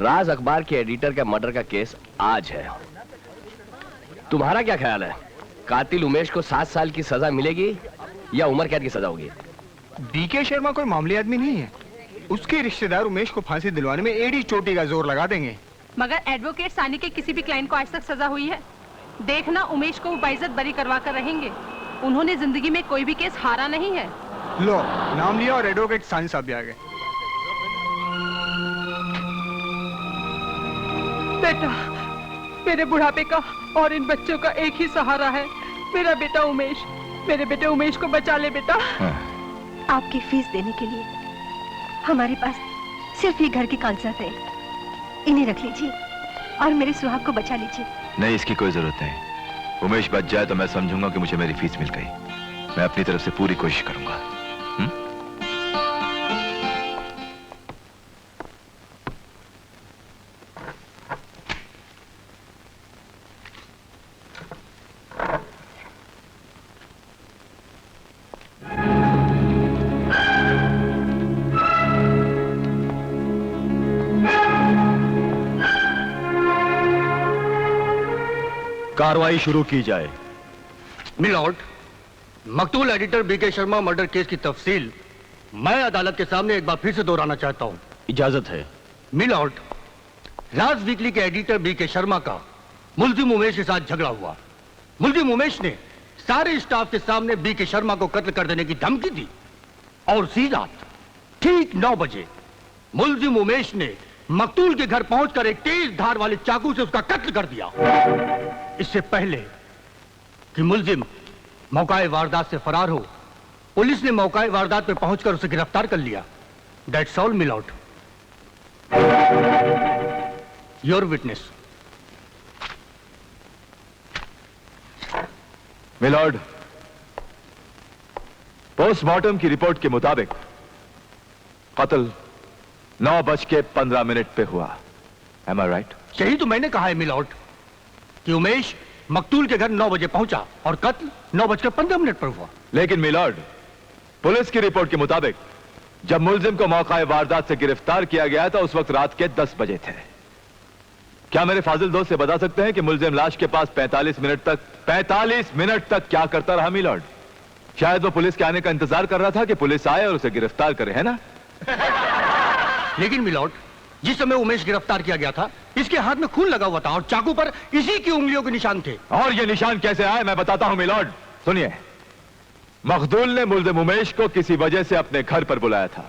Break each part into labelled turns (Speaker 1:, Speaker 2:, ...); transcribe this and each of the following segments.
Speaker 1: राज अखबार के एडिटर का मर्डर का केस आज है। तुम्हारा क्या ख्याल है, कातिल उमेश को 7 साल की सजा मिलेगी या उम्र कैद की सजा होगी?
Speaker 2: बीके शर्मा कोई मामूली आदमी नहीं है। उसके रिश्तेदार उमेश को फांसी दिलवाने में एड़ी चोटी का जोर लगा देंगे।
Speaker 3: मगर एडवोकेट सानी के किसी भी क्लाइंट को आज तक सजा हुई है? देखना, उमेश को बाइज्जत बरी करवा कर रहेंगे। उन्होंने जिंदगी में कोई भी केस हारा नहीं है।
Speaker 2: लो, नाम लिया और एडवोकेट सानी साहब भी आ गए।
Speaker 3: बेटा, मेरे बुढ़ापे का और इन बच्चों का एक ही सहारा है, मेरा बेटा उमेश। मेरे बेटे उमेश को बचा ले बेटा।
Speaker 4: आपकी फीस देने के लिए हमारे पास सिर्फ ये घर के कागजात है, इन्हें रख लीजिए और मेरे सुहाग को बचा लीजिए।
Speaker 5: नहीं, इसकी कोई जरूरत नहीं। उमेश बच जाए तो मैं समझूंगा कि मुझे मेरी फीस मिल गई। मैं अपनी तरफ से पूरी कोशिश करूंगा।
Speaker 6: कार्रवाई शुरू की जाए।
Speaker 7: मिलॉर्ड, मकतूल editor BK Sharma murder case की तफसील मैं अदालत के सामने एक बार फिर से दोहराना चाहता हूं।
Speaker 6: इजाजत है।
Speaker 7: मिलॉर्ड, राज वीकली के एडिटर बीके शर्मा का मुल्जिम उमेश के साथ झगड़ा हुआ। मुल्जिम उमेश ने सारे स्टाफ के सामने बीके शर्मा को कत्ल कर देने की धमकी दी और उसी रात ठीक 9 बजे मुल्जिम उमेश ने मकतूल के घर पहुंचकर एक तेज धार वाले चाकू से उसका कत्ल कर दिया। इससे पहले कि मुल्जिम मौकाए वारदात से फरार हो, पुलिस ने मौकाए वारदात पे पहुंचकर उसे गिरफ्तार कर लिया। That's all milord. Your witness.
Speaker 5: Milord, postmortem की रिपोर्ट के मुताबिक कत्ल 9:15 पे हुआ। Am I right?
Speaker 7: यही तो मैंने कहा है मिलॉर्ड कि उमेश मकतूल के घर 9 बजे पहुंचा और कत्ल 9:15 पर हुआ।
Speaker 5: लेकिन मिलॉर्ड, पुलिस की रिपोर्ट के मुताबिक जब मुल्जिम को मौका वारदात से गिरफ्तार किया गया था उस वक्त रात के 10 बजे थे। क्या मेरे फाजिल दोस्त से बता सकते हैं कि मुल्जिम लाश के पास 45 मिनट तक क्या करता रहा मिलॉर्ड? शायद वो पुलिस के आने का इंतजार कर रहा था कि पुलिस आए और उसे गिरफ्तार करे, है ना?
Speaker 7: लेकिन मिलॉर्ड, जिस समय उमेश गिरफ्तार किया गया था इसके हाथ में खून लगा हुआ था और चाकू पर इसी की उंगलियों के निशान थे।
Speaker 5: और ये निशान कैसे आए मैं बताता हूं मिलॉर्ड। सुनिए, मखदूल ने मुल्जिम उमेश को किसी वजह से अपने घर पर बुलाया था।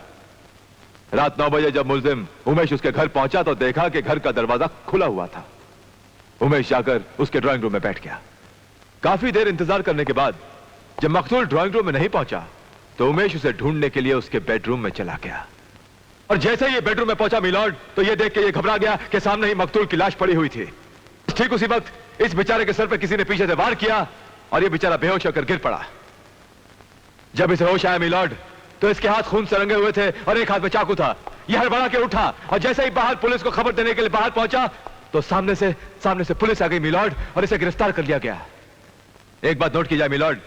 Speaker 5: रात 9 बजे जब मुल्जिम उमेश उसके घर पहुंचा तो देखा कि घर का दरवाजा खुला हुआ था। उमेश जाकर उसके ड्राइंग रूम में बैठ गया। काफी देर इंतजार करने के बाद जब मखदूल ड्राइंग रूम में नहीं पहुंचा तो उमेश उसे ढूंढने के लिए उसके बेडरूम में चला गया। और जैसे ही बेडरूम में पहुंचा मिलॉर्ड तो यह देख के ये घबरा गया कि सामने ही मकतूल की लाश पड़ी हुई थी। ठीक उसी वक्त इस बेचारे के सर पर किसी ने पीछे से वार किया और यह बेचारा बेहोश होकर गिर पड़ा। जब इसे होश आया मिलॉर्ड तो इसके हाथ खून से रंगे हुए थे और एक हाथ में चाकू था। यह हड़बड़ा के उठा और जैसे ही बाहर पुलिस को खबर देने के लिए बाहर पहुंचा तो सामने से पुलिस आ गई मिलॉर्ड और इसे गिरफ्तार कर लिया गया। एक बात नोट की जाए मिलॉर्ड,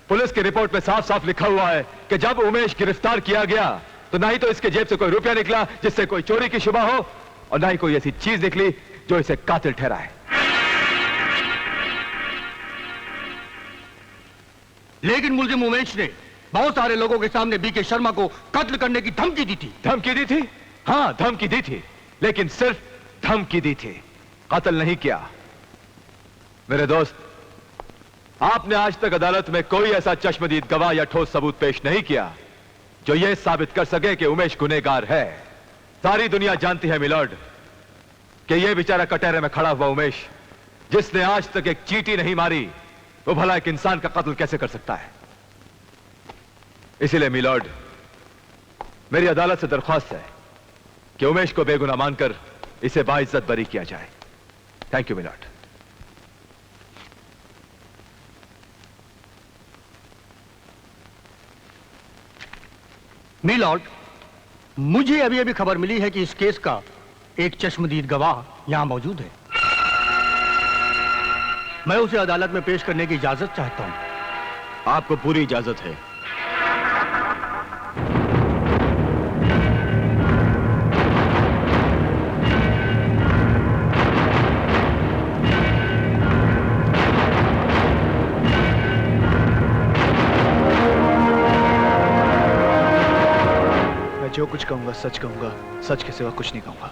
Speaker 5: पुलिस की रिपोर्ट में साफ साफ लिखा हुआ है कि जब उमेश गिरफ्तार किया गया तो ना ही तो इसके जेब से कोई रुपया निकला जिससे कोई चोरी की शुबा हो और ना ही कोई ऐसी चीज निकली जो इसे कातिल ठहराए।
Speaker 7: लेकिन मुल्जिम उमेश ने बहुत सारे लोगों के सामने बीके शर्मा को कत्ल करने की धमकी दी थी।
Speaker 5: धमकी दी थी? हाँ, धमकी दी थी, लेकिन सिर्फ धमकी दी थी, कत्ल नहीं किया। मेरे दोस्त, आपने आज तक अदालत में कोई ऐसा चश्मदीद गवाह या ठोस सबूत पेश नहीं किया जो यह साबित कर सके कि उमेश गुनहगार है। सारी दुनिया जानती है मिलॉर्ड कि यह बेचारा कटहरे में खड़ा हुआ उमेश, जिसने आज तक एक चींटी नहीं मारी, वो भला एक इंसान का कत्ल कैसे कर सकता है? इसीलिए मिलॉर्ड, मेरी अदालत से दरख्वास्त है कि उमेश को बेगुनाह मानकर इसे बाइज्जत बरी किया जाए। Thank you milord.
Speaker 7: मिलॉर्ड, मुझे अभी अभी खबर मिली है कि इस केस का एक चश्मदीद गवाह यहां मौजूद है। मैं उसे अदालत में पेश करने की इजाजत चाहता हूं।
Speaker 6: आपको पूरी इजाजत है।
Speaker 8: कुछ कहूंगा सच कहूंगा, सच के सिवा कुछ नहीं कहूंगा।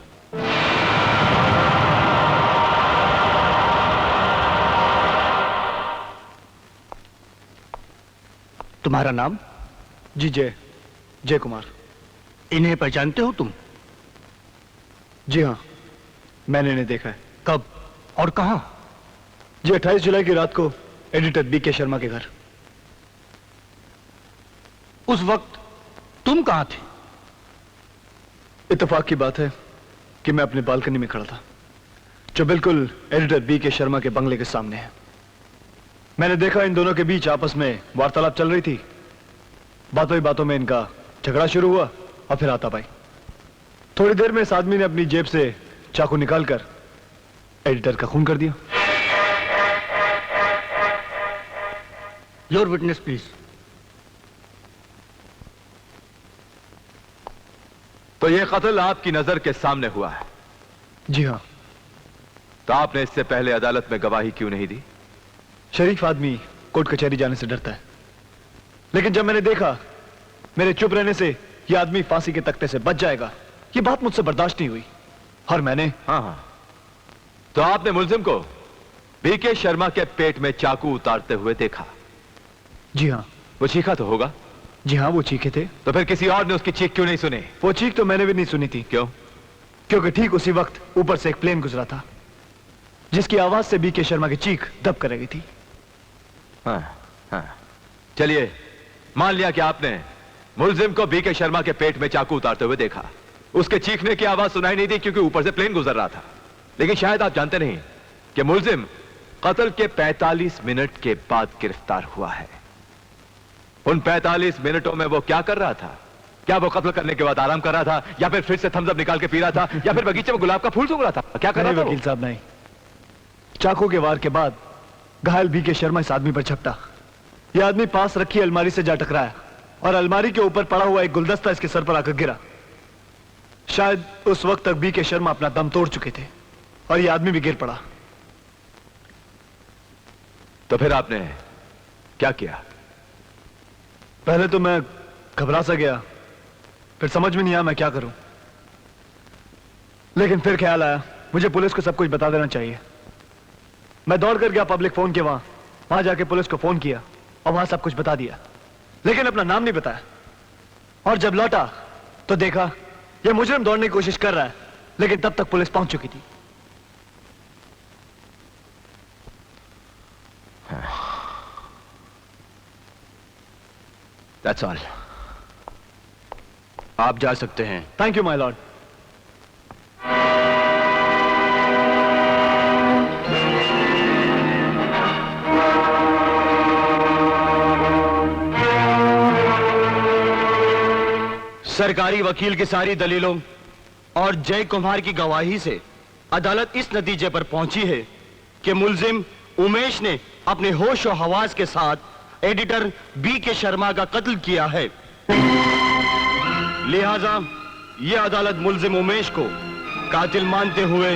Speaker 7: तुम्हारा नाम?
Speaker 8: जी जय कुमार।
Speaker 7: इन्हें पहचानते हो तुम?
Speaker 8: जी हाँ, मैंने इन्हें देखा है।
Speaker 7: कब और कहां?
Speaker 8: जी 28 जुलाई की रात को एडिटर बीके शर्मा के घर।
Speaker 7: उस वक्त तुम कहां थे?
Speaker 8: इत्तेफाक की बात है कि मैं अपने बालकनी में खड़ा था, जो बिल्कुल एडिटर बीके शर्मा के बंगले के सामने है। मैंने देखा इन दोनों के बीच आपस में वार्तालाप चल रही थी। बातों ही बातों में इनका झगड़ा शुरू हुआ और फिर हाथापाई। थोड़ी देर में इस आदमी ने अपनी जेब से चाकू निकालकर एडिटर का खून कर दिया।
Speaker 7: Your witness please.
Speaker 5: तो ये कत्ल आपकी नजर के सामने हुआ है?
Speaker 8: जी हाँ।
Speaker 5: तो आपने इससे पहले अदालत में गवाही क्यों नहीं दी?
Speaker 8: शरीफ आदमी कोर्ट कचहरी जाने से डरता है, लेकिन जब मैंने देखा मेरे चुप रहने से यह आदमी फांसी के तख्ते से बच जाएगा, यह बात मुझसे बर्दाश्त नहीं हुई और मैंने।
Speaker 5: हाँ, तो आपने मुलजिम को बीके शर्मा के पेट में चाकू उतारते हुए देखा?
Speaker 8: जी हाँ।
Speaker 5: वो चीखा तो होगा?
Speaker 8: जी हाँ, वो चीखे थे।
Speaker 5: तो फिर किसी और ने उसकी चीख क्यों नहीं सुनी?
Speaker 8: वो चीख तो मैंने भी नहीं सुनी थी।
Speaker 5: क्यों?
Speaker 8: क्योंकि ठीक उसी वक्त ऊपर से एक प्लेन गुजरा था, जिसकी आवाज से बीके शर्मा की चीख दब कर रही थी।
Speaker 5: हाँ। चलिए, मान लिया कि आपने मुलजिम को बीके शर्मा के पेट में चाकू उतारते हुए देखा। उसके चीखने की आवाज सुनाई नहीं दी क्योंकि ऊपर से प्लेन गुजर रहा था। लेकिन शायद आप जानते नहीं कि मुलजिम कत्ल के 45 मिनट के बाद गिरफ्तार हुआ है। उन 45 मिनटों में वो क्या कर रहा था? क्या वो कत्ल करने के बाद आराम कर रहा था, या फिर से थम्स अप निकाल के पी रहा था, या फिर बगीचे में गुलाब का फूल सूंघ रहा था? क्या कर रहा था?
Speaker 8: वकील साहब नहीं, चाकू के वार के बाद घायल बीके शर्मा इस आदमी पर झपटा। यह आदमी पास रखी अलमारी से जा टकराया और अलमारी के ऊपर पड़ा हुआ एक गुलदस्ता इसके सर पर आकर गिरा। शायद उस वक्त तक बीके शर्मा अपना दम तोड़ चुके थे और यह आदमी भी गिर पड़ा।
Speaker 5: तो फिर आपने क्या किया?
Speaker 8: पहले तो मैं घबरा सा गया, फिर समझ में नहीं आया मैं क्या करूं। लेकिन फिर ख्याल आया मुझे पुलिस को सब कुछ बता देना चाहिए। मैं दौड़ कर गया पब्लिक फोन के वहां जाके पुलिस को फोन किया और वहां सब कुछ बता दिया, लेकिन अपना नाम नहीं बताया। और जब लौटा तो देखा यह मुजरिम दौड़ने की कोशिश कर रहा है, लेकिन तब तक पुलिस पहुंच चुकी थी।
Speaker 6: That's all. आप जा सकते हैं।
Speaker 8: Thank you my Lord.
Speaker 6: सरकारी वकील की सारी दलीलों और जय कुमार की गवाही से अदालत इस नतीजे पर पहुंची है कि मुलजिम उमेश ने अपने होश और हवास के साथ एडिटर बीके शर्मा का कत्ल किया है। लिहाजा यह अदालत मुलजिम उमेश को कातिल मानते हुए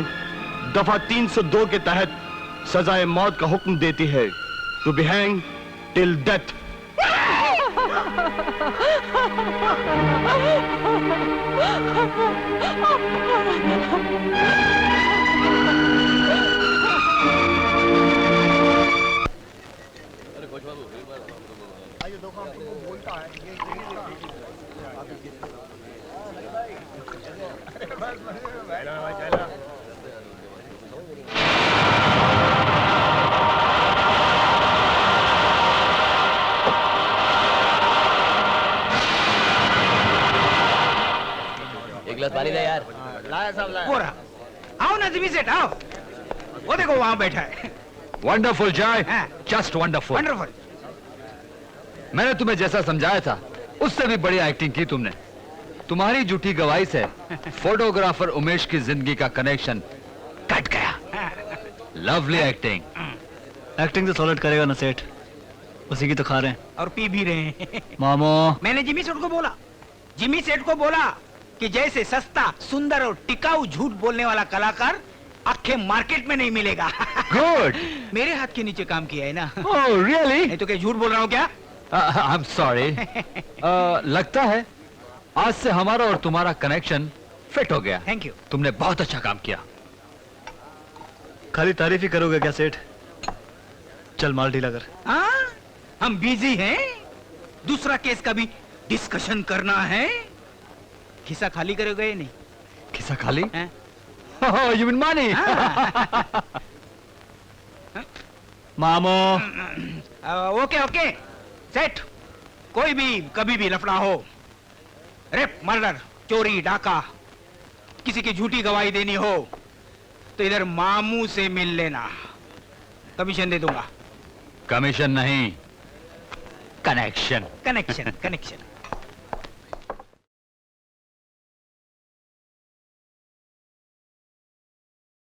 Speaker 6: दफा 302 के तहत सजाए मौत का हुक्म देती है, to be hang till death.
Speaker 1: एक गिलास पानी दे यार।
Speaker 2: लाया साहब लाया। पूरा आओ ना जिमी सेठ आओ। वो देखो वहां बैठा है।
Speaker 9: वंडरफुल जय,
Speaker 2: हाँ।
Speaker 9: Just wonderful.
Speaker 2: वंडरफुल।
Speaker 9: मैंने तुम्हें जैसा समझाया था उससे भी बढ़िया एक्टिंग की तुमने। तुम्हारी झूठी गवाही से फोटोग्राफर उमेश की जिंदगी का कनेक्शन कट गया। Lovely acting.
Speaker 8: एक्टिंग तो सॉलिड करेगा ना सेठ, उसी की तो खा रहे हैं
Speaker 2: और पी भी रहे हैं।
Speaker 8: मामो।
Speaker 2: मैंने जिमी सेठ को बोला कि जैसे सस्ता, सुंदर और टिकाऊ झूठ बोलने वाला कलाकार आखे मार्केट में नहीं मिलेगा।
Speaker 9: गुड।
Speaker 2: मेरे हाथ के नीचे काम किया है ना।
Speaker 9: Oh really?
Speaker 2: नहीं तो क्या झूठ बोल रहा हूँ क्या?
Speaker 9: I am sorry. लगता है आज से हमारा और तुम्हारा कनेक्शन फिट हो गया।
Speaker 2: Thank you.
Speaker 9: तुमने बहुत अच्छा काम किया।
Speaker 8: खाली तारीफ ही करोगे क्या सेठ? चल माल ढीला कर।
Speaker 2: हाँ, हम बिजी हैं, दूसरा केस का भी डिस्कशन करना है। खिस्सा खाली करोगे या नहीं?
Speaker 9: खिस्सा खाली?
Speaker 2: हैं?
Speaker 9: You mean money?
Speaker 8: मामो।
Speaker 2: ओके ओके सेठ, कोई भी कभी भी लफड़ा हो, रेप, मर्डर, चोरी, डाका, किसी की झूठी गवाही देनी हो तो इधर मामू से मिल लेना, कमीशन दे दूंगा।
Speaker 9: कमीशन नहीं, कनेक्शन।
Speaker 2: Connection connection